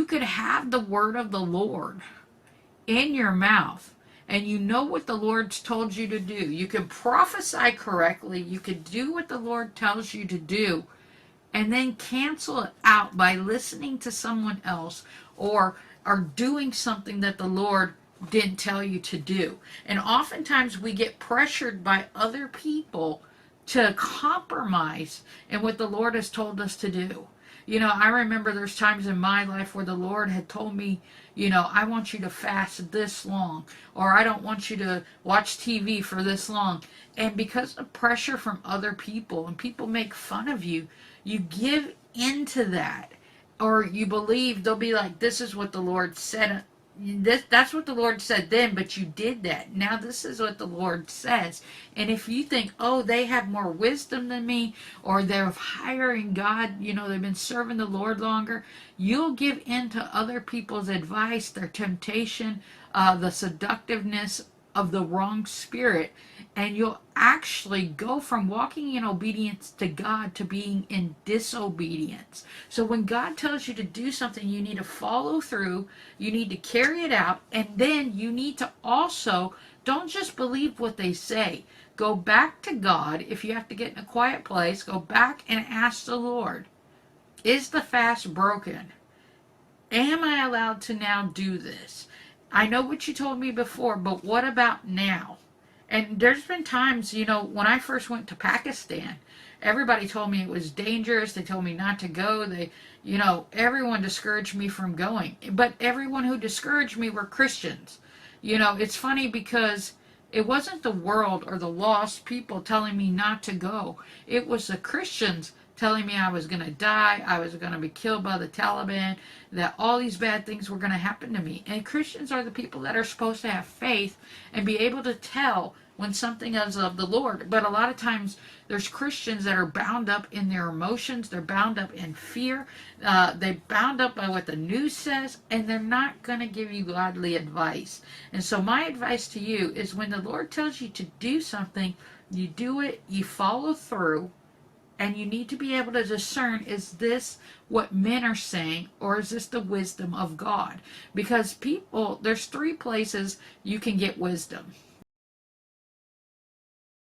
You could have the word of the Lord in your mouth, and you know what the Lord's told you to do. You can prophesy correctly. You could do what the Lord tells you to do, and then cancel it out by listening to someone else, or doing something that the Lord didn't tell you to do. And oftentimes we get pressured by other people to compromise in what the Lord has told us to do. I remember there's times in my life where the Lord had told me, I want you to fast this long, or I don't want you to watch TV for this long. And because of pressure from other people, and people make fun of you, you give into that. Or you believe they'll be like, this is what the Lord said. That's what the Lord said then, but you did that. Now this is what the Lord says. And if you think, oh, they have more wisdom than me, or they're hiring God, they've been serving the Lord longer, you'll give in to other people's advice, their temptation, the seductiveness of the wrong spirit, and you'll actually go from walking in obedience to God to being in disobedience. So when God tells you to do something, you need to follow through, you need to carry it out, and then you need to also, don't just believe what they say. Go back to God. If you have to get in a quiet place, go back and ask the Lord, is the fast broken? Am I allowed to now do this? I know what you told me before, but what about now? And there's been times, when I first went to Pakistan, everybody told me it was dangerous. They told me not to go. Everyone discouraged me from going. But everyone who discouraged me were Christians. It's funny because it wasn't the world or the lost people telling me not to go. It was the Christians telling me I was going to die, I was going to be killed by the Taliban, that all these bad things were going to happen to me. And Christians are the people that are supposed to have faith and be able to tell when something is of the Lord. But a lot of times there's Christians that are bound up in their emotions, they're bound up in fear, they're bound up by what the news says, and they're not going to give you godly advice. And so my advice to you is, when the Lord tells you to do something, you do it, you follow through. And you need to be able to discern, is this what men are saying, or is this the wisdom of God? Because there's three places you can get wisdom.